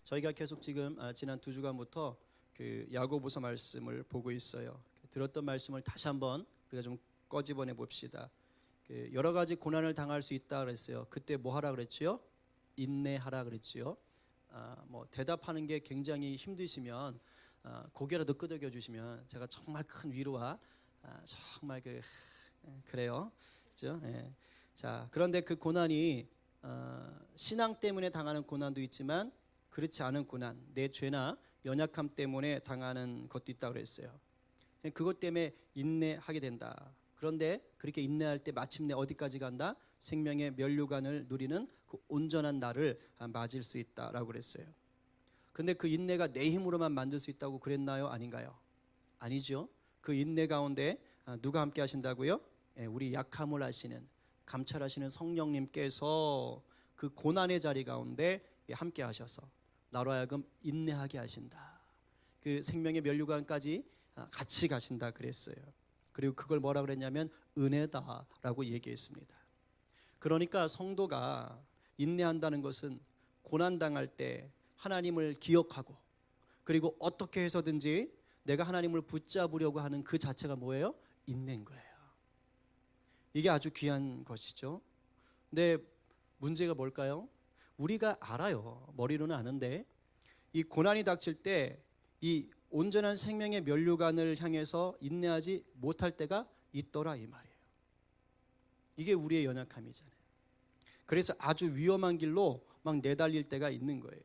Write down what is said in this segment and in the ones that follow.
저희가 계속 지금 지난 2주간부터 그 야고보서 말씀을 보고 있어요. 들었던 말씀을 다시 한번 우리가 좀 꺼집어내 봅시다. 그 여러 가지 고난을 당할 수 있다 그랬어요. 그때 뭐 하라 그랬지요? 인내하라 그랬지요. 뭐 대답하는 게 굉장히 힘드시면 고개라도 끄덕여 주시면 제가 정말 큰 위로와 정말 그래요, 그렇죠? 예. 자, 그런데 그 고난이 신앙 때문에 당하는 고난도 있지만 그렇지 않은 고난, 내 죄나 연약함 때문에 당하는 것도 있다고 그랬어요. 그것 때문에 인내하게 된다. 그런데 그렇게 인내할 때 마침내 어디까지 간다? 생명의 면류관을 누리는 그 온전한 날을 맞을 수 있다라고 그랬어요. 근데 그 인내가 내 힘으로만 만들 수 있다고 그랬나요? 아닌가요? 아니죠. 그 인내 가운데 누가 함께 하신다고요? 우리 약함을 아시는, 감찰하시는 성령님께서 그 고난의 자리 가운데 함께 하셔서 나로 하여금 인내하게 하신다. 그 생명의 면류관까지 같이 가신다 그랬어요. 그리고 그걸 뭐라 그랬냐면 은혜다라고 얘기했습니다. 그러니까 성도가 인내한다는 것은 고난당할 때 하나님을 기억하고, 그리고 어떻게 해서든지 내가 하나님을 붙잡으려고 하는 그 자체가 뭐예요? 인내인 거예요. 이게 아주 귀한 것이죠. 근데 문제가 뭘까요? 우리가 알아요. 머리로는 아는데 이 고난이 닥칠 때 이 온전한 생명의 면류관을 향해서 인내하지 못할 때가 있더라 이 말이에요. 이게 우리의 연약함이잖아요. 그래서 아주 위험한 길로 막 내달릴 때가 있는 거예요.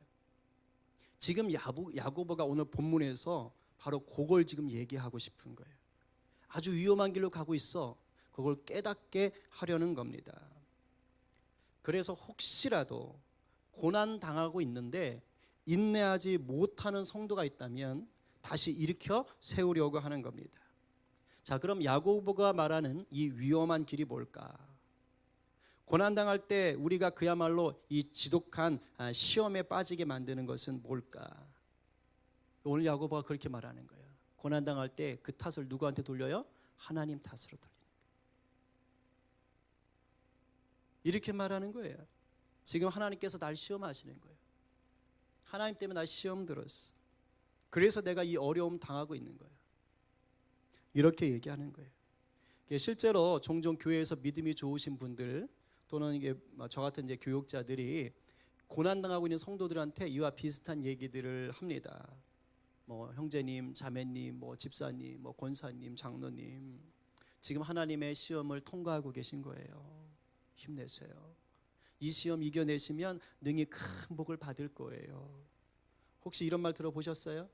지금 야고보가 오늘 본문에서 바로 그걸 지금 얘기하고 싶은 거예요. 아주 위험한 길로 가고 있어. 그걸 깨닫게 하려는 겁니다. 그래서 혹시라도 고난 당하고 있는데 인내하지 못하는 성도가 있다면 다시 일으켜 세우려고 하는 겁니다. 자, 그럼 야고보가 말하는 이 위험한 길이 뭘까? 고난 당할 때 우리가 그야말로 이 지독한 시험에 빠지게 만드는 것은 뭘까? 오늘 야고보가 그렇게 말하는 거예요. 고난 당할 때 그 탓을 누구한테 돌려요? 하나님 탓으로 돌리는 거예요. 이렇게 말하는 거예요. 지금 하나님께서 날 시험하시는 거예요. 하나님 때문에 나 시험 들었어. 그래서 내가 이 어려움 당하고 있는 거예요. 이렇게 얘기하는 거예요. 실제로 종종 교회에서 믿음이 좋으신 분들 또는 이게 저 같은 이제 교육자들이 고난 당하고 있는 성도들한테 이와 비슷한 얘기들을 합니다. 뭐 형제님, 자매님, 뭐 집사님, 뭐 권사님, 장로님, 지금 하나님의 시험을 통과하고 계신 거예요. 힘내세요. 이 시험 이겨내시면 능히 큰 복을 받을 거예요. 혹시 이런 말 들어보셨어요?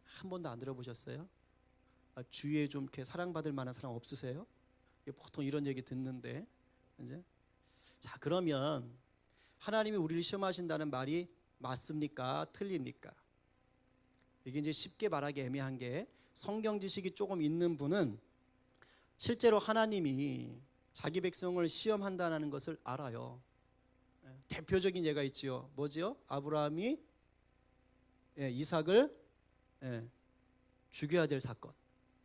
한 번도 안 들어보셨어요? 주위에 좀 이렇게 사랑받을 만한 사람 없으세요? 보통 이런 얘기 듣는데, 이제 자, 그러면 하나님이 우리를 시험하신다는 말이 맞습니까? 틀립니까? 이게 이제 쉽게 말하기 애매한 게, 성경 지식이 조금 있는 분은 실제로 하나님이 자기 백성을 시험한다는 것을 알아요. 대표적인 예가 있지요. 뭐지요? 아브라함이 이삭을 죽여야 될 사건.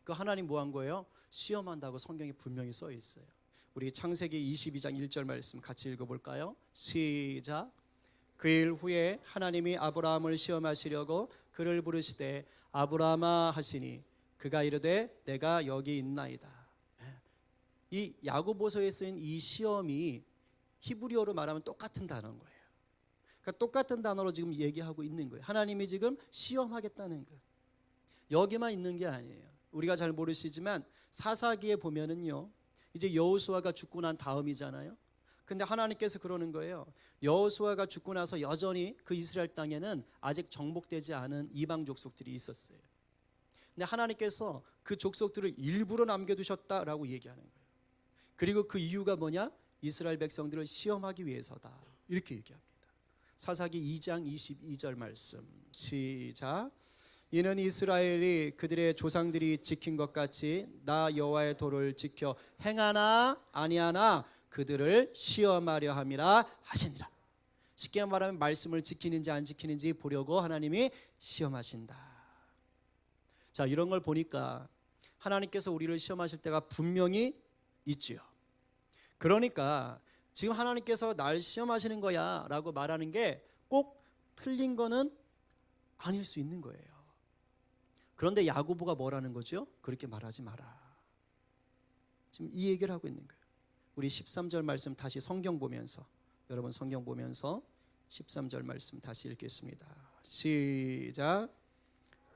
그 하나님 뭐 한 거예요? 시험한다고 성경에 분명히 써 있어요. 우리 창세기 22장 1절 말씀 같이 읽어볼까요? 시작. 그 일 후에 하나님이 아브라함을 시험하시려고 그를 부르시되 아브라함아 하시니 그가 이르되 내가 여기 있나이다. 이 야고보서에 쓰인 이 시험이 히브리어로 말하면 똑같은 단어인 거예요. 그러니까 똑같은 단어로 지금 얘기하고 있는 거예요. 하나님이 지금 시험하겠다는 거예요. 여기만 있는 게 아니에요. 우리가 잘 모르시지만 사사기에 보면은요, 이제 여호수아가 죽고 난 다음이잖아요. 근데 하나님께서 그러는 거예요. 여호수아가 죽고 나서 여전히 그 이스라엘 땅에는 아직 정복되지 않은 이방 족속들이 있었어요. 근데 하나님께서 그 족속들을 일부러 남겨두셨다라고 얘기하는 거예요. 그리고 그 이유가 뭐냐? 이스라엘 백성들을 시험하기 위해서다. 이렇게 얘기합니다. 사사기 2장 22절 말씀 시작. 이는 이스라엘이 그들의 조상들이 지킨 것 같이 나 여호와의 도를 지켜 행하나 아니하나 그들을 시험하려 함이라 하시니라. 쉽게 말하면 말씀을 지키는지 안 지키는지 보려고 하나님이 시험하신다. 자, 이런 걸 보니까 하나님께서 우리를 시험하실 때가 분명히 있지요. 그러니까 지금 하나님께서 날 시험하시는 거야 라고 말하는 게 꼭 틀린 거는 아닐 수 있는 거예요. 그런데 야고보가 뭐라는 거죠? 그렇게 말하지 마라. 지금 이 얘기를 하고 있는 거예요. 우리 13절 말씀 다시 성경 보면서, 여러분 성경 보면서 13절 말씀 다시 읽겠습니다. 시작.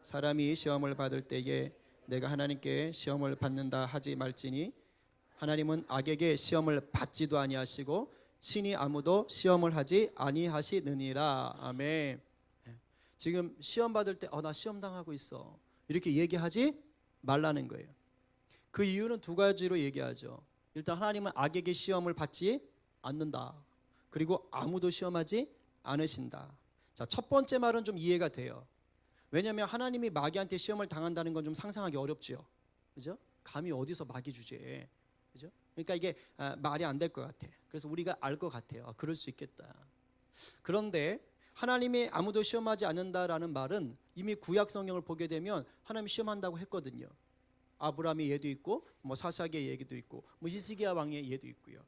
사람이 시험을 받을 때에 내가 하나님께 시험을 받는다 하지 말지니 하나님은 악에게 시험을 받지도 아니하시고 친히 아무도 시험을 하지 아니하시느니라. 아멘. 지금 시험 받을 때 나 시험 당하고 있어, 이렇게 얘기하지 말라는 거예요. 그 이유는 두 가지로 얘기하죠. 일단 하나님은 악에게 시험을 받지 않는다. 그리고 아무도 시험하지 않으신다. 자, 첫 번째 말은 좀 이해가 돼요. 왜냐하면 하나님이 마귀한테 시험을 당한다는 건 좀 상상하기 어렵죠. 그죠? 감히 어디서 마귀 주제에, 그죠? 그러니까 이게 말이 안 될 것 같아. 그래서 우리가 알 것 같아요. 그럴 수 있겠다. 그런데 하나님이 아무도 시험하지 않는다라는 말은 이미 구약 성경을 보게 되면 하나님이 시험한다고 했거든요. 아브라함의 예도 있고, 뭐 사사기의 얘기도 있고, 뭐 히스기야 왕의 예도 있고요.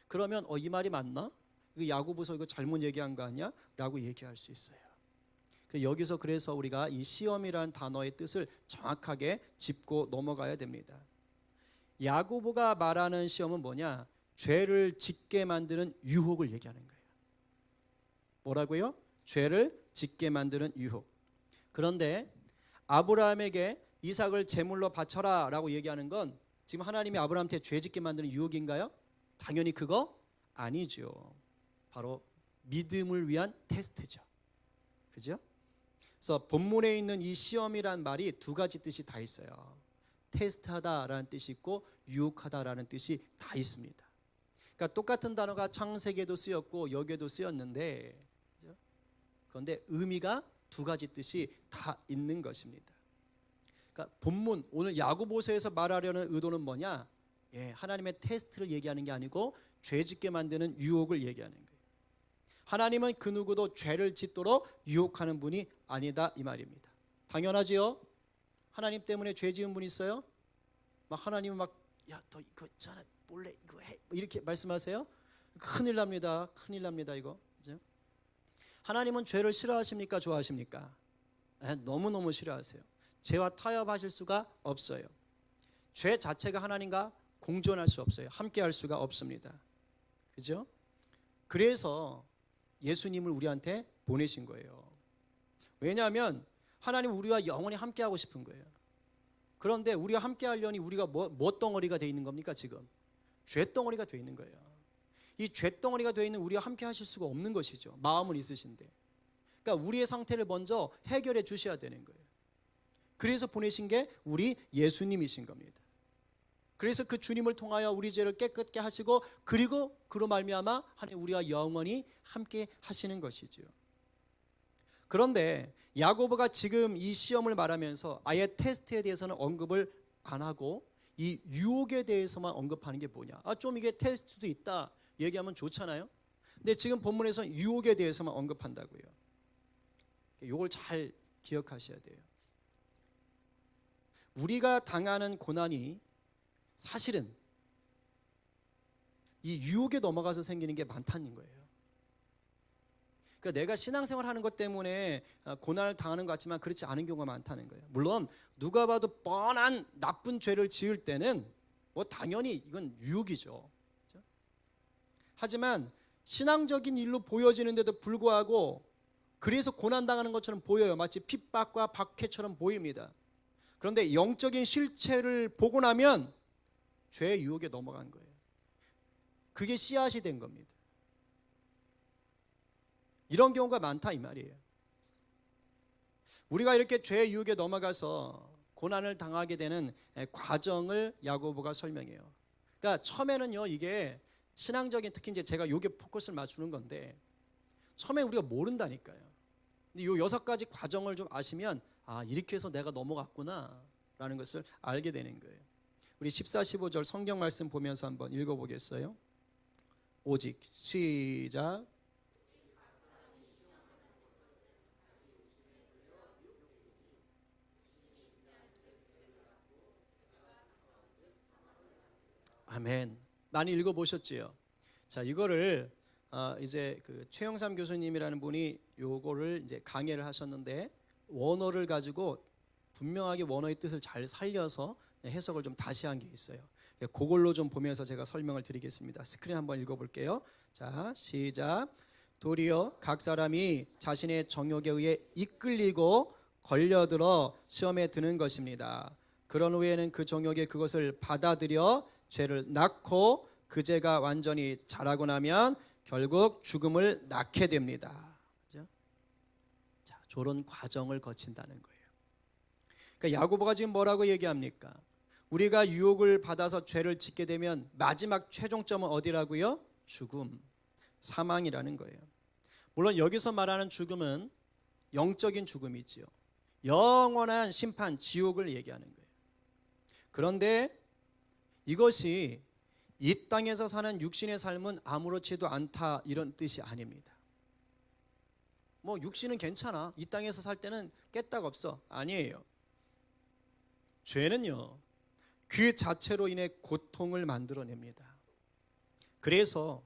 그러면 이 말이 맞나? 이거 야고보서 이거 잘못 얘기한 거 아니야? 라고 얘기할 수 있어요. 여기서 그래서 우리가 이 시험이라는 단어의 뜻을 정확하게 짚고 넘어가야 됩니다. 야고보가 말하는 시험은 뭐냐? 죄를 짓게 만드는 유혹을 얘기하는 거예요. 뭐라고요? 죄를 짓게 만드는 유혹. 그런데 아브라함에게 이삭을 제물로 바쳐라 라고 얘기하는 건 지금 하나님이 아브라함한테 죄 짓게 만드는 유혹인가요? 당연히 그거 아니죠. 바로 믿음을 위한 테스트죠. 그죠? 그래서 본문에 있는 이 시험이란 말이 두 가지 뜻이 다 있어요. 테스트하다라는 뜻이 있고 유혹하다라는 뜻이 다 있습니다. 그러니까 똑같은 단어가 창세기에도 쓰였고 여기에도 쓰였는데, 그죠? 그런데 의미가 두 가지 뜻이 다 있는 것입니다. 그러니까 본문 오늘 야고보서에서 말하려는 의도는 뭐냐? 하나님의 테스트를 얘기하는 게 아니고 죄 짓게 만드는 유혹을 얘기하는 거예요. 하나님은 그 누구도 죄를 짓도록 유혹하는 분이 아니다 이 말입니다. 당연하지요? 하나님 때문에 죄 지은 분 있어요? 막 하나님은 막 야 너 이거 있잖아 몰래 이거 해 이렇게 말씀하세요? 큰일 납니다. 큰일 납니다 이거. 그죠? 하나님은 죄를 싫어하십니까? 좋아하십니까? 너무너무 싫어하세요. 죄와 타협하실 수가 없어요. 죄 자체가 하나님과 공존할 수 없어요. 함께 할 수가 없습니다. 그죠? 그래서 예수님을 우리한테 보내신 거예요. 왜냐하면 하나님 우리와 영원히 함께 하고 싶은 거예요. 그런데 우리가 함께 하려니 우리가 뭐 덩어리가 돼 있는 겁니까 지금? 죄 덩어리가 돼 있는 거예요. 이 죄 덩어리가 돼 있는 우리와 함께 하실 수가 없는 것이죠. 마음은 있으신데. 그러니까 우리의 상태를 먼저 해결해 주셔야 되는 거예요. 그래서 보내신 게 우리 예수님이신 겁니다. 그래서 그 주님을 통하여 우리 죄를 깨끗게 하시고 그리고 그로 말미암아 하나님 우리와 영원히 함께 하시는 것이죠. 그런데 야고보가 지금 이 시험을 말하면서 아예 테스트에 대해서는 언급을 안 하고 이 유혹에 대해서만 언급하는 게 뭐냐? 좀 이게 테스트도 있다 얘기하면 좋잖아요. 근데 지금 본문에서 유혹에 대해서만 언급한다고요. 이걸 잘 기억하셔야 돼요. 우리가 당하는 고난이 사실은 이 유혹에 넘어가서 생기는 게 많다는 거예요. 그러니까 내가 신앙생활 하는 것 때문에 고난을 당하는 것 같지만 그렇지 않은 경우가 많다는 거예요. 물론 누가 봐도 뻔한 나쁜 죄를 지을 때는 뭐 당연히 이건 유혹이죠. 그렇죠? 하지만 신앙적인 일로 보여지는데도 불구하고 그래서 고난당하는 것처럼 보여요. 마치 핍박과 박해처럼 보입니다. 그런데 영적인 실체를 보고 나면 죄의 유혹에 넘어간 거예요. 그게 씨앗이 된 겁니다. 이런 경우가 많다 이 말이에요. 우리가 이렇게 죄의 유혹에 넘어가서 고난을 당하게 되는 과정을 야고보가 설명해요. 그러니까 처음에는요 이게 신앙적인 특히 이제 제가 요게 포커스를 맞추는 건데 처음에 우리가 모른다니까요. 근데 요 6가지 과정을 좀 아시면 이렇게 해서 내가 넘어갔구나 라는 것을 알게 되는 거예요. 우리 14, 15절 성경 말씀 보면서 한번 읽어보겠어요? 오직 시작. 아멘. 많이 읽어보셨지요? 자, 이거를 이제 그 최영삼 교수님이라는 분이 요거를 이제 강의를 하셨는데 원어를 가지고 분명하게 원어의 뜻을 잘 살려서 해석을 좀 다시 한 게 있어요. 그걸로 좀 보면서 제가 설명을 드리겠습니다. 스크린 한번 읽어볼게요. 자, 시작. 도리어 각 사람이 자신의 정욕에 의해 이끌리고 걸려들어 시험에 드는 것입니다. 그런 후에는 그 정욕에 그것을 받아들여 죄를 낳고 그 죄가 완전히 자라고 나면 결국 죽음을 낳게 됩니다. 그죠? 자, 저런 과정을 거친다는 거예요. 그러니까 야고보가 지금 뭐라고 얘기합니까? 우리가 유혹을 받아서 죄를 짓게 되면 마지막 최종점은 어디라고요? 죽음, 사망이라는 거예요. 물론 여기서 말하는 죽음은 영적인 죽음이지요. 영원한 심판, 지옥을 얘기하는 거예요. 그런데 이것이 이 땅에서 사는 육신의 삶은 아무렇지도 않다 이런 뜻이 아닙니다. 뭐 육신은 괜찮아, 이 땅에서 살 때는 깨딱 없어. 아니에요. 죄는요, 그 자체로 인해 고통을 만들어냅니다. 그래서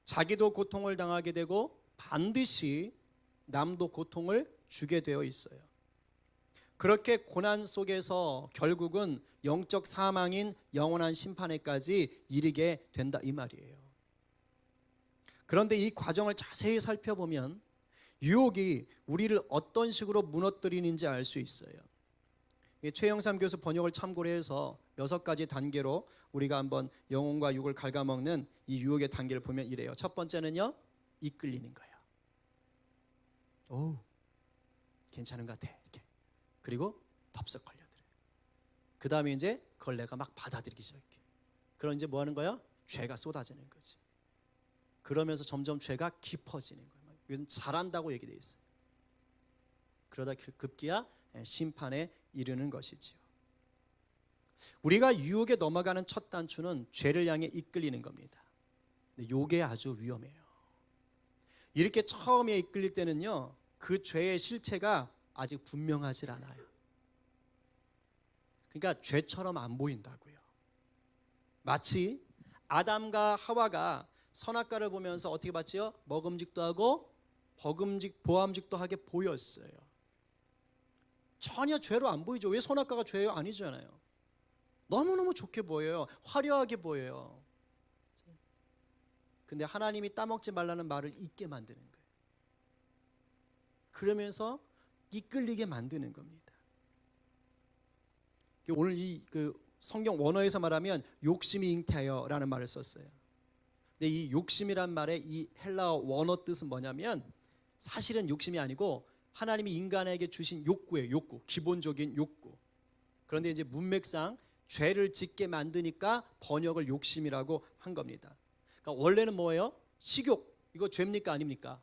자기도 고통을 당하게 되고 반드시 남도 고통을 주게 되어 있어요. 그렇게 고난 속에서 결국은 영적 사망인 영원한 심판에까지 이르게 된다 이 말이에요. 그런데 이 과정을 자세히 살펴보면 유혹이 우리를 어떤 식으로 무너뜨리는지 알 수 있어요. 최영삼 교수 번역을 참고로 해서 6가지 단계로 우리가 한번 영혼과 육을 갉아먹는 이 유혹의 단계를 보면 이래요. 첫 번째는요, 이끌리는 거예요. 오, 괜찮은 것 같아 이렇게. 그리고 덥석 걸려들어요. 그 다음에 이제 그걸 내가 막 받아들이기 시작해. 그럼 이제 뭐 하는 거야? 죄가 쏟아지는 거지. 그러면서 점점 죄가 깊어지는 거예요. 이것은 잘한다고 얘기되어 있어요. 그러다 급기야 심판에 이르는 것이지요. 우리가 유혹에 넘어가는 첫 단추는 죄를 향해 이끌리는 겁니다. 근데 이게 아주 위험해요. 이렇게 처음에 이끌릴 때는요, 그 죄의 실체가 아직 분명하지 않아요. 그러니까 죄처럼 안 보인다고요. 마치 아담과 하와가 선악과를 보면서 어떻게 봤지요? 먹음직도 하고 보암직도 하게 보였어요. 전혀 죄로 안 보이죠. 왜 선악과가 죄예요? 아니잖아요. 너무너무 좋게 보여요. 화려하게 보여요. 근데 하나님이 따먹지 말라는 말을 잊게 만드는 거예요. 그러면서 이끌리게 만드는 겁니다. 오늘 이 성경 원어에서 말하면 욕심이 잉태하여라는 말을 썼어요. 근데 이 욕심이란 말의 이 헬라어 원어 뜻은 뭐냐면 사실은 욕심이 아니고 하나님이 인간에게 주신 욕구예요. 욕구, 기본적인 욕구. 그런데 이제 문맥상 죄를 짓게 만드니까 번역을 욕심이라고 한 겁니다. 그러니까 원래는 뭐예요? 식욕, 이거 죄입니까 아닙니까?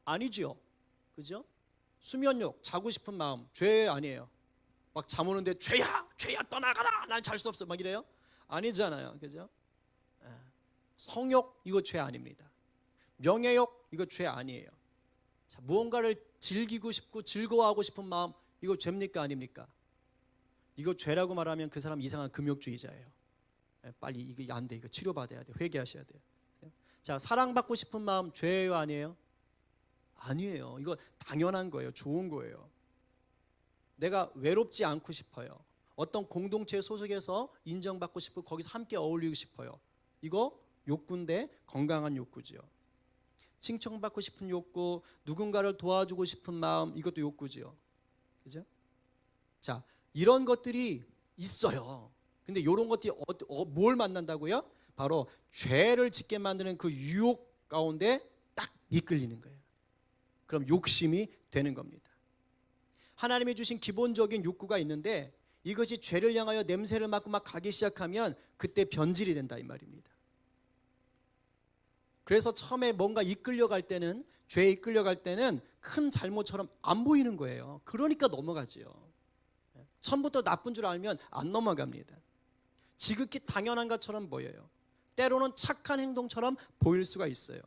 아니죠. 그죠? 수면욕, 자고 싶은 마음, 죄 아니에요. 막 잠 오는데 죄야 떠나가라, 난 잘 수 없어 막 이래요? 아니잖아요. 그죠? 성욕, 이거 죄 아닙니다. 명예욕, 이거 죄 아니에요. 자, 무언가를 즐기고 싶고 즐거워하고 싶은 마음, 이거 죄입니까 아닙니까? 이거 죄라고 말하면 그 사람 이상한 금욕주의자예요. 빨리 이거 안 돼, 이거 치료받아야 돼, 회개하셔야 돼요. 자, 사랑받고 싶은 마음 죄예요 아니에요? 아니에요. 이거 당연한 거예요. 좋은 거예요. 내가 외롭지 않고 싶어요. 어떤 공동체 소속해서 인정받고 싶고 거기서 함께 어울리고 싶어요. 이거 욕구인데 건강한 욕구지요. 칭찬받고 싶은 욕구, 누군가를 도와주고 싶은 마음, 이것도 욕구지요. 그죠? 자, 이런 것들이 있어요. 근데 이런 것들이 뭘 만난다고요? 바로 죄를 짓게 만드는 그 유혹 가운데 딱 이끌리는 거예요. 그럼 욕심이 되는 겁니다. 하나님이 주신 기본적인 욕구가 있는데 이것이 죄를 향하여 냄새를 맡고 막 가기 시작하면 그때 변질이 된다 이 말입니다. 그래서 처음에 뭔가 이끌려갈 때는, 죄에 이끌려갈 때는 큰 잘못처럼 안 보이는 거예요. 그러니까 넘어가지요. 처음부터 나쁜 줄 알면 안 넘어갑니다. 지극히 당연한 것처럼 보여요. 때로는 착한 행동처럼 보일 수가 있어요.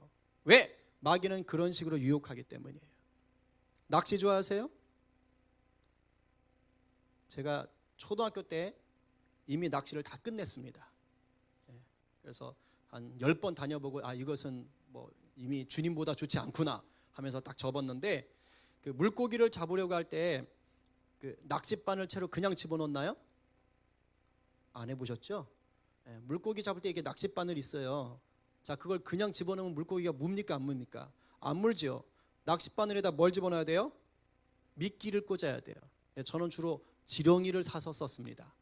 왜? 마귀는 그런 식으로 유혹하기 때문이에요. 낚시 좋아하세요? 제가 초등학교 때 이미 낚시를 다 끝냈습니다. 그래서 한 10번 다녀보고 이것은 뭐 이미 주님보다 좋지 않구나 하면서 딱 접었는데 그 물고기를 잡으려고 할 때 그 낚싯바늘 채로 그냥 집어넣나요? 안 해보셨죠? 예, 물고기 잡을 때 이게 낚싯바늘 있어요. 자, 그걸 그냥 집어넣으면 물고기가 뭡니까 안 뭡니까? 안 물죠. 낚싯바늘에다 뭘 집어넣어야 돼요? 미끼를 꽂아야 돼요. 예, 저는 주로 지렁이를 사서 썼습니다.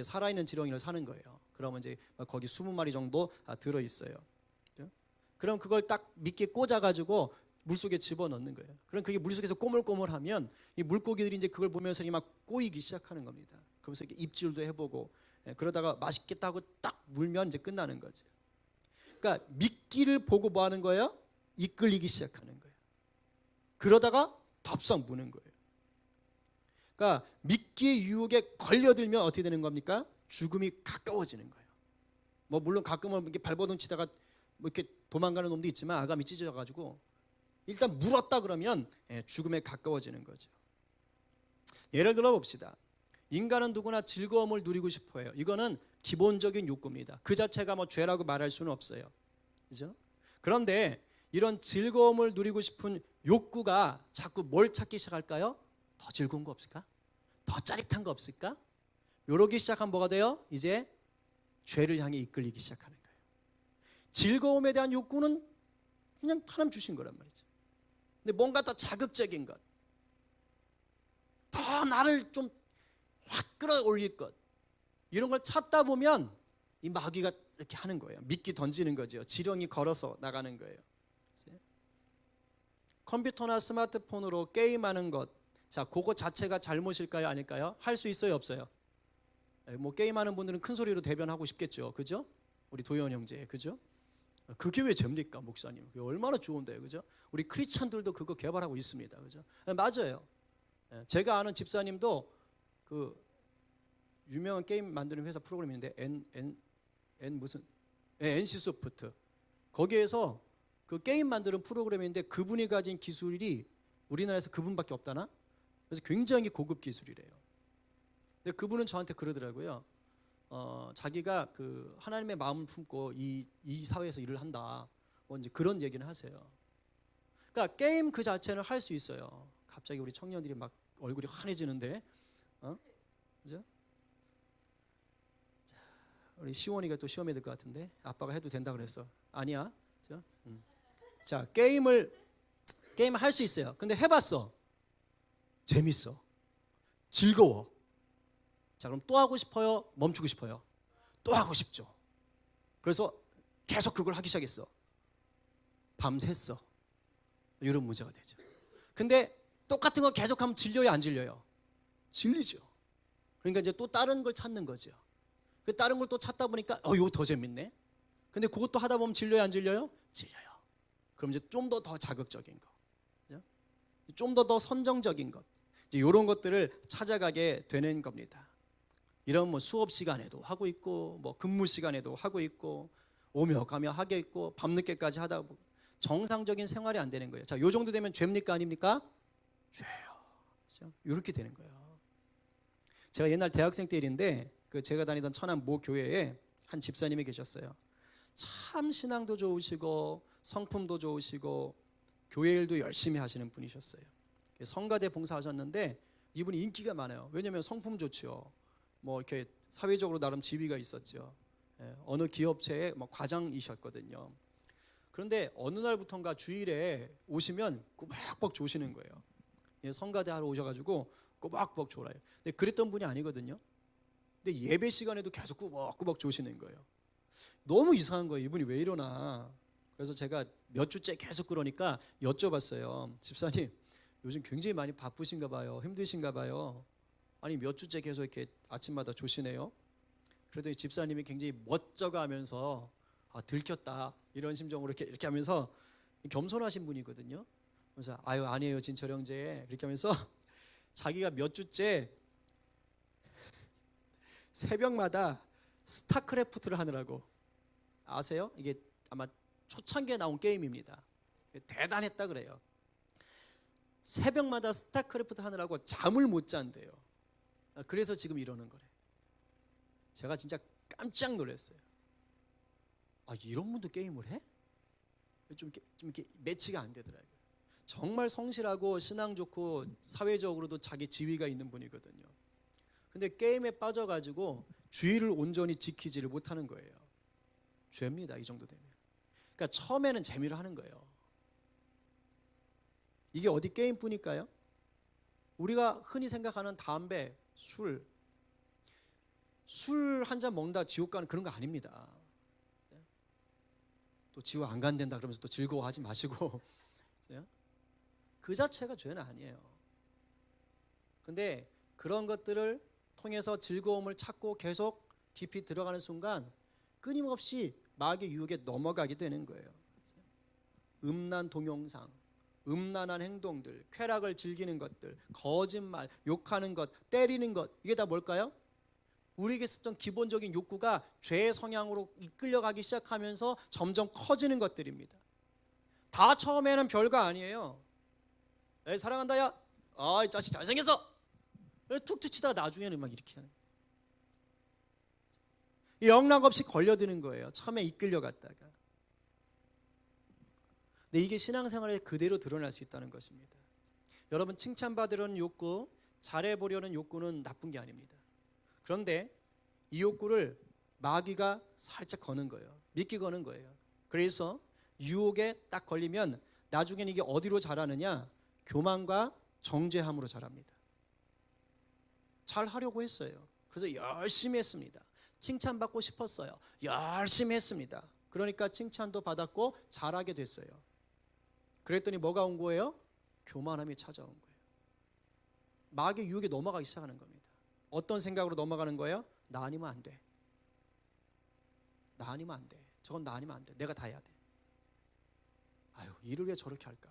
살아있는 지렁이를 사는 거예요. 그러면 이제 거기 20마리 정도 들어있어요. 그럼 그걸 딱 미끼에 꽂아가지고 물속에 집어넣는 거예요. 그럼 그게 물속에서 꼬물꼬물하면 이 물고기들이 이제 그걸 보면서 막 꼬이기 시작하는 겁니다. 그러면서 이렇게 입질도 해보고 그러다가 맛있겠다 하고 딱 물면 이제 끝나는 거죠. 그러니까 미끼를 보고 뭐 하는 거예요? 이끌리기 시작하는 거예요. 그러다가 덥석 무는 거예요. 그러니까 미끼의 유혹에 걸려들면 어떻게 되는 겁니까? 죽음이 가까워지는 거예요. 뭐 물론 가끔은 이렇게 발버둥 치다가 뭐 이렇게 도망가는 놈도 있지만 아감이 찢어져가지고 일단 물었다 그러면 죽음에 가까워지는 거죠. 예를 들어 봅시다. 인간은 누구나 즐거움을 누리고 싶어해요. 이거는 기본적인 욕구입니다. 그 자체가 뭐 죄라고 말할 수는 없어요. 그죠? 그런데 이런 즐거움을 누리고 싶은 욕구가 자꾸 뭘 찾기 시작할까요? 더 즐거운 거 없을까? 더 짜릿한 거 없을까? 이러기 시작하면 뭐가 돼요? 이제 죄를 향해 이끌리기 시작하는 거예요. 즐거움에 대한 욕구는 그냥 하나님 주신 거란 말이죠. 근데 뭔가 더 자극적인 것, 더 나를 좀 확 끌어올릴 것, 이런 걸 찾다 보면 이 마귀가 이렇게 하는 거예요. 미끼 던지는 거죠. 지렁이 걸어서 나가는 거예요. 컴퓨터나 스마트폰으로 게임하는 것, 자, 그거 자체가 잘못일까요? 아닐까요? 할 수 있어요? 없어요? 뭐 게임하는 분들은 큰 소리로 대변하고 싶겠죠. 그죠? 우리 도현 형제, 그죠? 그게 왜 죄입니까, 목사님? 그게 얼마나 좋은데요, 그죠? 우리 크리스찬들도 그거 개발하고 있습니다, 그죠? 맞아요. 제가 아는 집사님도 그 유명한 게임 만드는 회사 프로그램인데 NC 소프트, 거기에서 그 게임 만드는 프로그램인데 그분이 가진 기술이 우리나라에서 그분밖에 없다나? 그래서 굉장히 고급 기술이래요. 근데 그분은 저한테 그러더라고요. 자기가 그 하나님의 마음을 품고 이 사회에서 일을 한다. 뭐 이제 그런 얘기는 하세요. 그러니까 게임 그 자체는 할 수 있어요. 갑자기 우리 청년들이 막 얼굴이 환해지는데, 그죠? 자, 우리 시원이가 또 시험에 들 것 같은데 아빠가 해도 된다 그랬어. 아니야. 그죠? 자, 게임을 할 수 있어요. 근데 해봤어. 재밌어. 즐거워. 자, 그럼 또 하고 싶어요? 멈추고 싶어요? 또 하고 싶죠. 그래서 계속 그걸 하기 시작했어. 밤샜어. 이런 문제가 되죠. 근데 똑같은 거 계속하면 질려요, 안 질려요? 질리죠. 그러니까 이제 또 다른 걸 찾는 거죠. 그 다른 걸 또 찾다 보니까 이거 더 재밌네. 근데 그것도 하다 보면 질려요, 안 질려요? 질려요. 그럼 이제 좀 더 자극적인 거, 좀 더 선정적인 것, 이제 이런 것들을 찾아가게 되는 겁니다. 이런 뭐 수업 시간에도 하고 있고, 뭐 근무 시간에도 하고 있고, 오며 가며 하게 있고, 밤늦게까지 하다 보고 정상적인 생활이 안 되는 거예요. 자, 요 정도 되면 죄입니까, 아닙니까? 죄예요. 그렇죠? 이렇게 되는 거예요. 제가 옛날 대학생 때 일인데, 그 제가 다니던 천안 모 교회에 한 집사님이 계셨어요. 참 신앙도 좋으시고 성품도 좋으시고 교회 일도 열심히 하시는 분이셨어요. 성가대 봉사하셨는데 이분이 인기가 많아요. 왜냐하면 성품 좋죠. 뭐 이렇게 사회적으로 나름 지위가 있었죠. 어느 기업체의 뭐 과장이셨거든요. 그런데 어느 날부턴가 주일에 오시면 꼬박꼬박 조시는 거예요. 성가대 하러 오셔가지고 꼬박꼬박 졸아요. 근데 그랬던 분이 아니거든요. 근데 예배 시간에도 계속 꾸벅꾸벅 조시는 거예요. 너무 이상한 거예요. 이분이 왜 이러나. 그래서 제가 몇 주째 계속 그러니까 여쭤봤어요. 집사님, 요즘 굉장히 많이 바쁘신가 봐요. 힘드신가 봐요. 아니 몇 주째 계속 이렇게 아침마다 조시네요. 그래도 집사님이 굉장히 멋져가면서 들켰다 이런 심정으로 이렇게 하면서 겸손하신 분이거든요. 그래서 아유 아니에요 진철 형제 이렇게 하면서 자기가 몇 주째 새벽마다 스타크래프트를 하느라고, 아세요? 이게 아마 초창기에 나온 게임입니다. 대단했다 그래요. 새벽마다 스타크래프트 하느라고 잠을 못 잔대요. 그래서 지금 이러는 거래. 제가 진짜 깜짝 놀랐어요. 아, 이런 분도 게임을 해? 좀 이렇게 매치가 안 되더라고요. 정말 성실하고 신앙 좋고 사회적으로도 자기 지위가 있는 분이거든요. 근데 게임에 빠져가지고 주의를 온전히 지키지를 못하는 거예요. 죄입니다. 이 정도 되면. 그러니까 처음에는 재미로 하는 거예요. 이게 어디 게임뿐일까요? 우리가 흔히 생각하는 담배, 술 한 잔 먹는다 지옥 가는 그런 거 아닙니다. 또 지옥 안 간댄다 그러면서 또 즐거워하지 마시고 그 자체가 죄는 아니에요. 근데 그런 것들을 통해서 즐거움을 찾고 계속 깊이 들어가는 순간 끊임없이 마귀의 유혹에 넘어가게 되는 거예요. 음란 동영상, 음란한 행동들, 쾌락을 즐기는 것들, 거짓말, 욕하는 것, 때리는 것, 이게 다 뭘까요? 우리에게 있었던 기본적인 욕구가 죄의 성향으로 이끌려가기 시작하면서 점점 커지는 것들입니다. 다 처음에는 별거 아니에요. 에이, 사랑한다 야, 이 자식 잘생겼어, 툭툭 치다가 나중에는 막 이렇게 하는 거예요. 영락없이 걸려드는 거예요. 처음에 이끌려갔다가. 근데 이게 신앙생활에 그대로 드러날 수 있다는 것입니다. 여러분, 칭찬받으려는 욕구, 잘해보려는 욕구는 나쁜 게 아닙니다. 그런데 이 욕구를 마귀가 살짝 거는 거예요. 미끼 거는 거예요. 그래서 유혹에 딱 걸리면 나중에는 이게 어디로 자라느냐? 교만과 정죄함으로 자랍니다. 잘 하려고 했어요. 그래서 열심히 했습니다. 칭찬받고 싶었어요. 열심히 했습니다. 그러니까 칭찬도 받았고 잘하게 됐어요. 그랬더니 뭐가 온 거예요? 교만함이 찾아온 거예요. 마귀의 유혹에 넘어가기 시작하는 겁니다. 어떤 생각으로 넘어가는 거예요? 나 아니면 안 돼. 나 아니면 안 돼. 저건 나 아니면 안 돼. 내가 다 해야 돼. 아유, 일을 왜 저렇게 할까?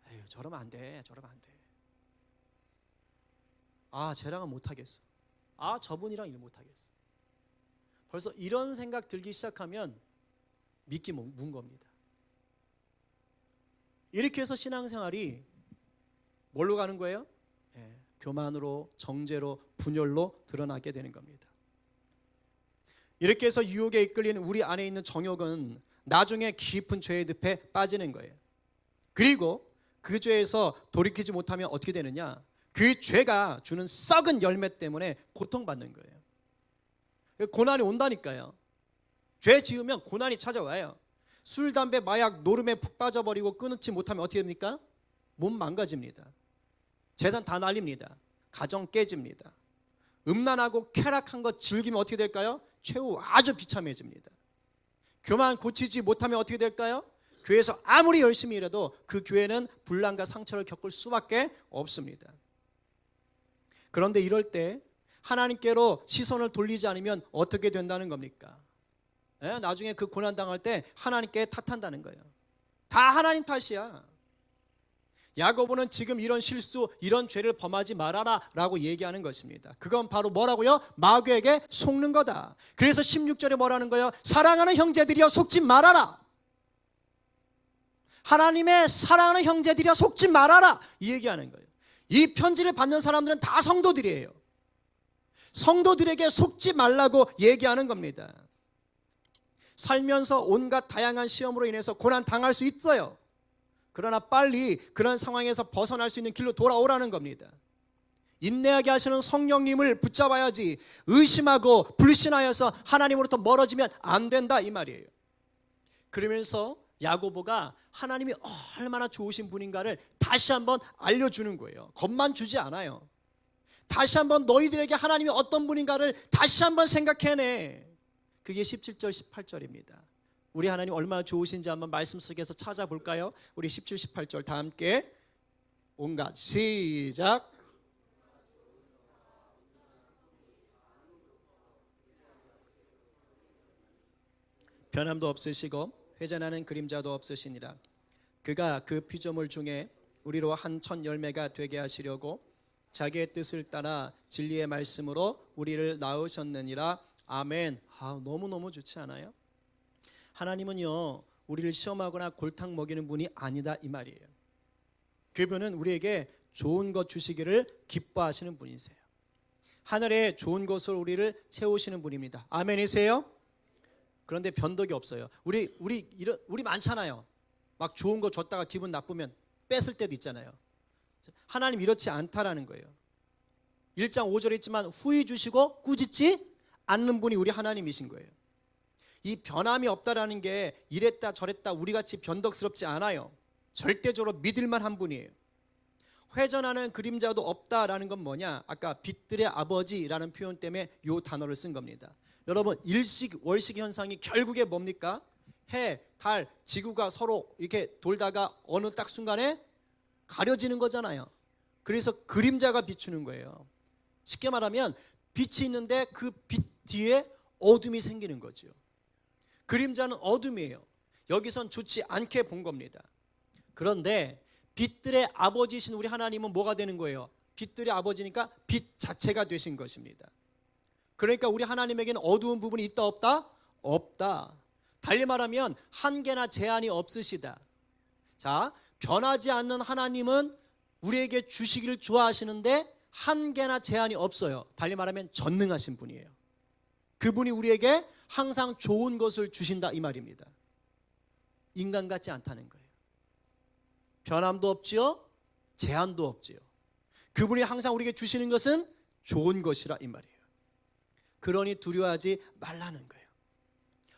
아유, 저러면 안 돼. 저러면 안 돼. 쟤랑은 못 하겠어. 저분이랑 일 못 하겠어. 벌써 이런 생각 들기 시작하면 미끼 문 겁니다. 이렇게 해서 신앙생활이 뭘로 가는 거예요? 교만으로, 정죄로, 분열로 드러나게 되는 겁니다. 이렇게 해서 유혹에 이끌린 우리 안에 있는 정욕은 나중에 깊은 죄의 늪에 빠지는 거예요. 그리고 그 죄에서 돌이키지 못하면 어떻게 되느냐? 그 죄가 주는 썩은 열매 때문에 고통받는 거예요. 고난이 온다니까요. 죄 지으면 고난이 찾아와요. 술, 담배, 마약, 노름에 푹 빠져버리고 끊지 못하면 어떻게 됩니까? 몸 망가집니다. 재산 다 날립니다. 가정 깨집니다. 음란하고 쾌락한 것 즐기면 어떻게 될까요? 최후 아주 비참해집니다. 교만 고치지 못하면 어떻게 될까요? 교회에서 아무리 열심히 일해도 그 교회는 분란과 상처를 겪을 수밖에 없습니다. 그런데 이럴 때 하나님께로 시선을 돌리지 않으면 어떻게 된다는 겁니까? 나중에 그 고난 당할 때 하나님께 탓한다는 거예요. 다 하나님 탓이야. 야고보는 지금 이런 실수, 이런 죄를 범하지 말아라 라고 얘기하는 것입니다. 그건 바로 뭐라고요? 마귀에게 속는 거다. 그래서 16절에 뭐라는 거예요? 사랑하는 형제들이여 속지 말아라. 하나님의 사랑하는 형제들이여 속지 말아라, 이 얘기하는 거예요. 이 편지를 받는 사람들은 다 성도들이에요. 성도들에게 속지 말라고 얘기하는 겁니다. 살면서 온갖 다양한 시험으로 인해서 고난 당할 수 있어요. 그러나 빨리 그런 상황에서 벗어날 수 있는 길로 돌아오라는 겁니다. 인내하게 하시는 성령님을 붙잡아야지 의심하고 불신하여서 하나님으로부터 멀어지면 안 된다, 이 말이에요. 그러면서 야고보가 하나님이 얼마나 좋으신 분인가를 다시 한번 알려주는 거예요. 겁만 주지 않아요. 다시 한번 너희들에게 하나님이 어떤 분인가를 다시 한번 생각해내. 그게 17절 18절입니다. 우리 하나님 얼마나 좋으신지 한번 말씀 속에서 찾아볼까요? 우리 17, 18절 다 함께 온갖 시작. 변함도 없으시고 회전하는 그림자도 없으시니라. 그가 그 피조물 중에 우리로 한 첫 열매가 되게 하시려고 자기의 뜻을 따라 진리의 말씀으로 우리를 낳으셨느니라. 아멘. 너무너무 좋지 않아요? 하나님은요, 우리를 시험하거나 골탕 먹이는 분이 아니다, 이 말이에요. 그분은 우리에게 좋은 것 주시기를 기뻐하시는 분이세요. 하늘에 좋은 것으로 우리를 세우시는 분입니다. 아멘이세요? 그런데 변덕이 없어요. 우리 많잖아요. 막 좋은 거 줬다가 기분 나쁘면 뺏을 때도 있잖아요. 하나님 이렇지 않다라는 거예요. 1장 5절에 있지만 후히 주시고 꾸짖지 않는 분이 우리 하나님이신 거예요. 이 변함이 없다라는 게 이랬다 저랬다 우리같이 변덕스럽지 않아요. 절대적으로 믿을만한 분이에요. 회전하는 그림자도 없다라는 건 뭐냐? 아까 빛들의 아버지라는 표현 때문에 이 단어를 쓴 겁니다. 여러분, 일식 월식 현상이 결국에 뭡니까? 해, 달, 지구가 서로 이렇게 돌다가 어느 딱 순간에 가려지는 거잖아요. 그래서 그림자가 비추는 거예요. 쉽게 말하면 빛이 있는데 그 빛 뒤에 어둠이 생기는 거죠. 그림자는 어둠이에요. 여기선 좋지 않게 본 겁니다. 그런데 빛들의 아버지이신 우리 하나님은 뭐가 되는 거예요? 빛들의 아버지니까 빛 자체가 되신 것입니다. 그러니까 우리 하나님에게는 어두운 부분이 있다 없다? 없다. 달리 말하면 한계나 제한이 없으시다. 자, 변하지 않는 하나님은 우리에게 주시기를 좋아하시는데 한계나 제한이 없어요. 달리 말하면 전능하신 분이에요. 그분이 우리에게 항상 좋은 것을 주신다 이 말입니다. 인간 같지 않다는 거예요. 변함도 없지요, 제한도 없지요. 그분이 항상 우리에게 주시는 것은 좋은 것이라 이 말이에요. 그러니 두려워하지 말라는 거예요.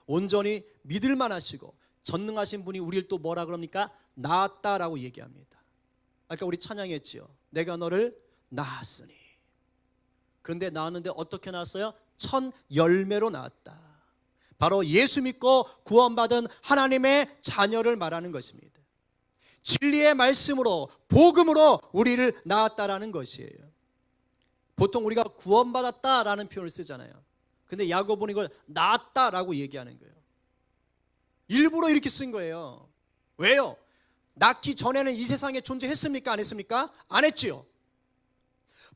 온전히 믿을 만하시고 전능하신 분이 우리를 또 뭐라 그럽니까? 낳았다라고 얘기합니다. 아까 우리 찬양했지요. 내가 너를 낳았으니. 그런데 낳았는데 어떻게 낳았어요? 첫 열매로 낳았다. 바로 예수 믿고 구원받은 하나님의 자녀를 말하는 것입니다. 진리의 말씀으로 복음으로 우리를 낳았다라는 것이에요. 보통 우리가 구원받았다라는 표현을 쓰잖아요. 근데 야고보는 이걸 낳았다라고 얘기하는 거예요. 일부러 이렇게 쓴 거예요. 왜요? 낳기 전에는 이 세상에 존재했습니까? 안 했습니까? 안 했지요.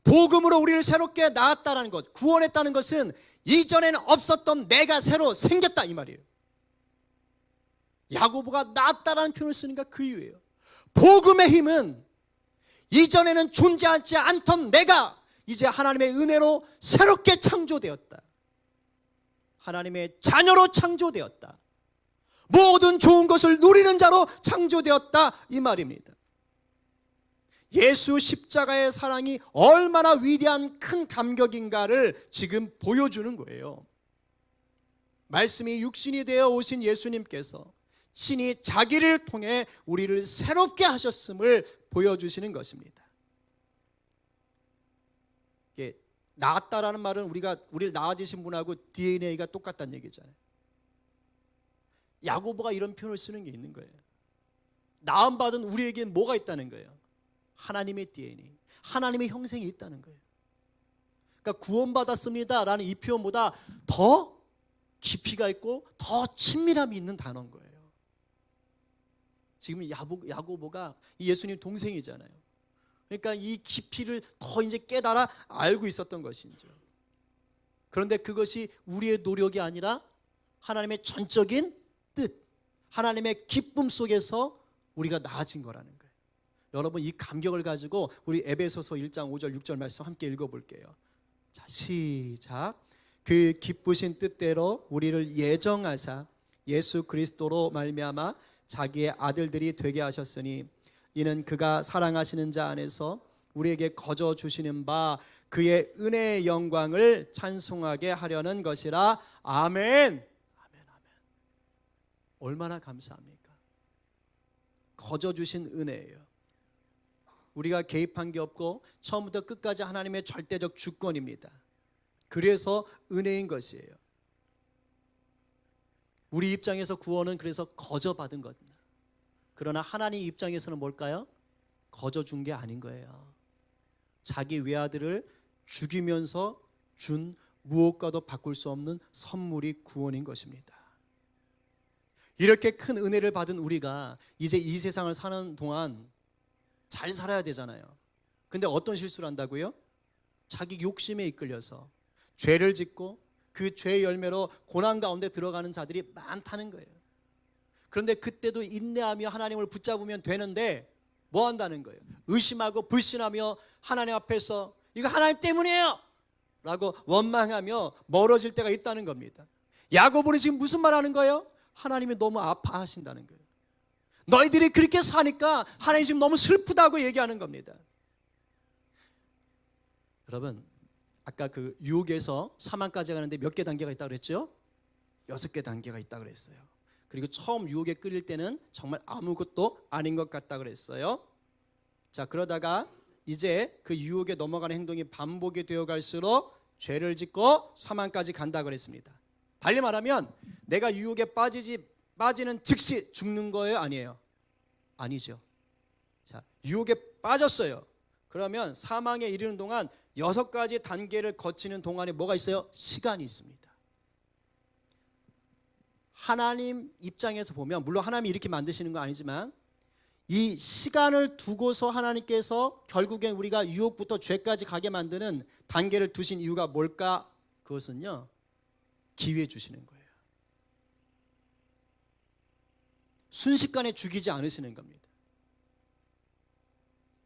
복음으로 우리를 새롭게 낳았다라는 것, 구원했다는 것은 이전에는 없었던 내가 새로 생겼다 이 말이에요. 야고보가 낳았다라는 표현을 쓰니까 그 이유예요. 복음의 힘은 이전에는 존재하지 않던 내가 이제 하나님의 은혜로 새롭게 창조되었다. 하나님의 자녀로 창조되었다. 모든 좋은 것을 누리는 자로 창조되었다 이 말입니다. 예수 십자가의 사랑이 얼마나 위대한 큰 감격인가를 지금 보여주는 거예요. 말씀이 육신이 되어 오신 예수님께서 신이 자기를 통해 우리를 새롭게 하셨음을 보여주시는 것입니다. 이게 낳았다라는 말은 우리를 낳아주신 분하고 DNA가 똑같다는 얘기잖아요. 야고보가 이런 표현을 쓰는 게 있는 거예요. 낳음받은 우리에겐 뭐가 있다는 거예요? 하나님의 DNA, 하나님의 형생이 있다는 거예요. 그러니까 구원받았습니다라는 이 표현보다 더 깊이가 있고 더 친밀함이 있는 단어인 거예요. 지금 야고보가 이 예수님 동생이잖아요. 그러니까 이 깊이를 더 이제 깨달아 알고 있었던 것이죠. 그런데 그것이 우리의 노력이 아니라 하나님의 전적인 뜻, 하나님의 기쁨 속에서 우리가 나아진 거라는 거예요. 여러분 이 감격을 가지고 우리 에베소서 1장 5절 6절 말씀 함께 읽어볼게요. 자, 시작. 그 기쁘신 뜻대로 우리를 예정하사 예수 그리스도로 말미암아 자기의 아들들이 되게 하셨으니 이는 그가 사랑하시는 자 안에서 우리에게 거저 주시는 바 그의 은혜의 영광을 찬송하게 하려는 것이라. 아멘. 아멘, 아멘. 얼마나 감사합니까? 거저 주신 은혜예요. 우리가 개입한 게 없고 처음부터 끝까지 하나님의 절대적 주권입니다. 그래서 은혜인 것이에요. 우리 입장에서 구원은 그래서 거저 받은 겁니다. 그러나 하나님 입장에서는 뭘까요? 거저 준 게 아닌 거예요. 자기 외아들을 죽이면서 준 무엇과도 바꿀 수 없는 선물이 구원인 것입니다. 이렇게 큰 은혜를 받은 우리가 이제 이 세상을 사는 동안 잘 살아야 되잖아요. 근데 어떤 실수를 한다고요? 자기 욕심에 이끌려서 죄를 짓고 그 죄의 열매로 고난 가운데 들어가는 자들이 많다는 거예요. 그런데 그때도 인내하며 하나님을 붙잡으면 되는데 뭐 한다는 거예요? 의심하고 불신하며 하나님 앞에서 이거 하나님 때문이에요 라고 원망하며 멀어질 때가 있다는 겁니다. 야고보는 지금 무슨 말 하는 거예요? 하나님이 너무 아파하신다는 거예요. 너희들이 그렇게 사니까 하나님 지금 너무 슬프다고 얘기하는 겁니다. 여러분, 아까 그 유혹에서 사망까지 가는데 몇 개 단계가 있다고 그랬죠? 6개 단계가 있다고 그랬어요. 그리고 처음 유혹에 끌릴 때는 정말 아무것도 아닌 것 같다고 그랬어요. 자, 그러다가 이제 그 유혹에 넘어가는 행동이 반복이 되어 갈수록 죄를 짓고 사망까지 간다고 그랬습니다. 달리 말하면 내가 유혹에 빠지는 즉시 죽는 거예요? 아니에요? 아니죠. 자, 유혹에 빠졌어요. 그러면 사망에 이르는 동안 6가지 단계를 거치는 동안에 뭐가 있어요? 시간이 있습니다. 하나님 입장에서 보면, 물론 하나님이 이렇게 만드시는 건 아니지만 이 시간을 두고서 하나님께서 결국엔 우리가 유혹부터 죄까지 가게 만드는 단계를 두신 이유가 뭘까? 그것은요, 기회 주시는 거예요. 순식간에 죽이지 않으시는 겁니다.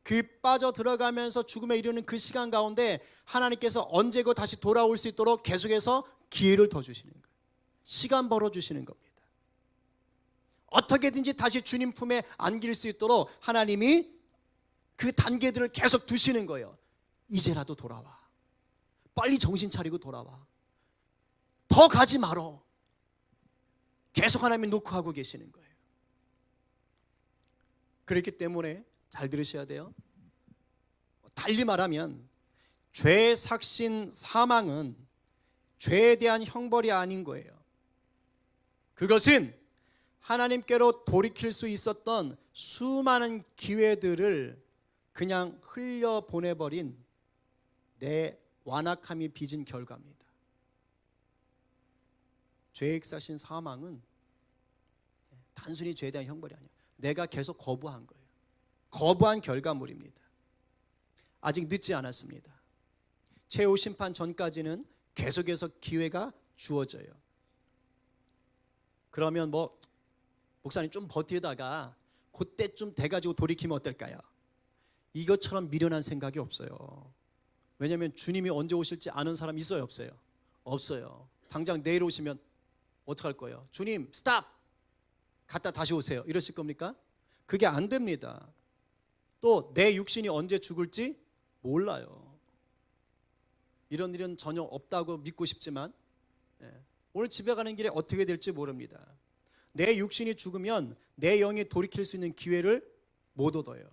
그 빠져 들어가면서 죽음에 이르는 그 시간 가운데 하나님께서 언제고 다시 돌아올 수 있도록 계속해서 기회를 더 주시는 거예요. 시간 벌어 주시는 겁니다. 어떻게든지 다시 주님 품에 안길 수 있도록 하나님이 그 단계들을 계속 두시는 거예요. 이제라도 돌아와. 빨리 정신 차리고 돌아와. 더 가지 말어. 계속 하나님이 놓고 하고 계시는 거예요. 그렇기 때문에 잘 들으셔야 돼요. 달리 말하면 죄 삭신 사망은 죄에 대한 형벌이 아닌 거예요. 그것은 하나님께로 돌이킬 수 있었던 수많은 기회들을 그냥 흘려보내버린 내 완악함이 빚은 결과입니다. 죄에 사신 사망은 단순히 죄에 대한 형벌이 아니에요. 내가 계속 거부한 거예요. 거부한 결과물입니다. 아직 늦지 않았습니다. 최후 심판 전까지는 계속해서 기회가 주어져요. 그러면 목사님 좀 버티다가 그때쯤 돼가지고 돌이키면 어떨까요? 이것처럼 미련한 생각이 없어요. 왜냐하면 주님이 언제 오실지 아는 사람 있어요? 없어요? 없어요. 당장 내일 오시면 어떡할 거예요? 주님 스탑! 갔다 다시 오세요. 이러실 겁니까? 그게 안 됩니다. 또 내 육신이 언제 죽을지 몰라요. 이런 일은 전혀 없다고 믿고 싶지만 오늘 집에 가는 길에 어떻게 될지 모릅니다. 내 육신이 죽으면 내 영이 돌이킬 수 있는 기회를 못 얻어요.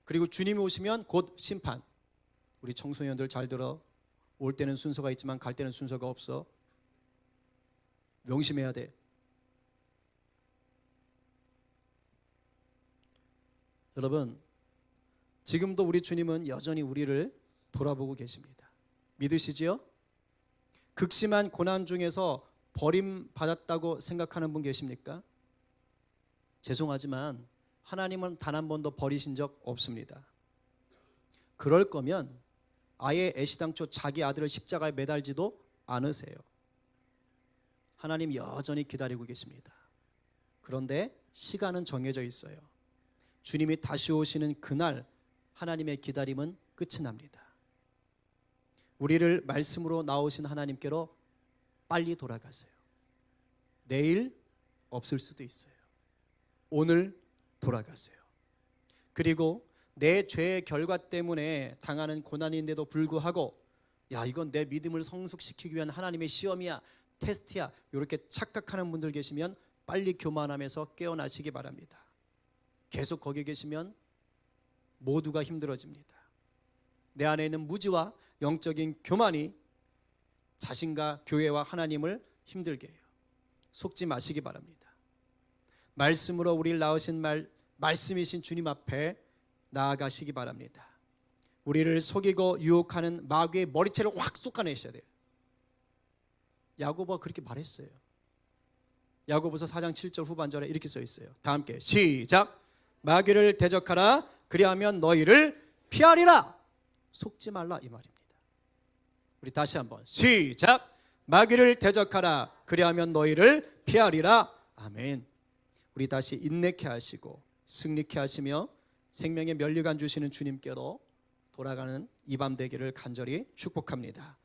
그리고 주님이 오시면 곧 심판. 우리 청소년들 잘 들어. 올 때는 순서가 있지만 갈 때는 순서가 없어. 명심해야 돼. 여러분, 지금도 우리 주님은 여전히 우리를 돌아보고 계십니다. 믿으시지요? 극심한 고난 중에서 버림받았다고 생각하는 분 계십니까? 죄송하지만 하나님은 단 한 번도 버리신 적 없습니다. 그럴 거면 아예 애시당초 자기 아들을 십자가에 매달지도 않으세요. 하나님 여전히 기다리고 계십니다. 그런데 시간은 정해져 있어요. 주님이 다시 오시는 그날 하나님의 기다림은 끝이 납니다. 우리를 말씀으로 나오신 하나님께로 빨리 돌아가세요. 내일 없을 수도 있어요. 오늘 돌아가세요. 그리고 내 죄의 결과 때문에 당하는 고난인데도 불구하고 이건 내 믿음을 성숙시키기 위한 하나님의 시험이야, 테스트야, 이렇게 착각하는 분들 계시면 빨리 교만하면서 깨어나시기 바랍니다. 계속 거기 계시면 모두가 힘들어집니다. 내 안에 있는 무지와 영적인 교만이 자신과 교회와 하나님을 힘들게 해요. 속지 마시기 바랍니다. 말씀으로 우리를 낳으신 말씀이신 주님 앞에 나아가시기 바랍니다. 우리를 속이고 유혹하는 마귀의 머리채를 확 쏟아내셔야 돼요. 야고보가 그렇게 말했어요. 야고보서 4장 7절 후반절에 이렇게 써 있어요. 다 함께 시작. 마귀를 대적하라. 그리하면 너희를 피하리라. 속지 말라 이 말입니다. 우리 다시 한번 시작. 마귀를 대적하라. 그리하면 너희를 피하리라. 아멘. 우리 다시 인내케 하시고 승리케 하시며 생명의 면류관 주시는 주님께로 돌아가는 이 밤 되기를 간절히 축복합니다.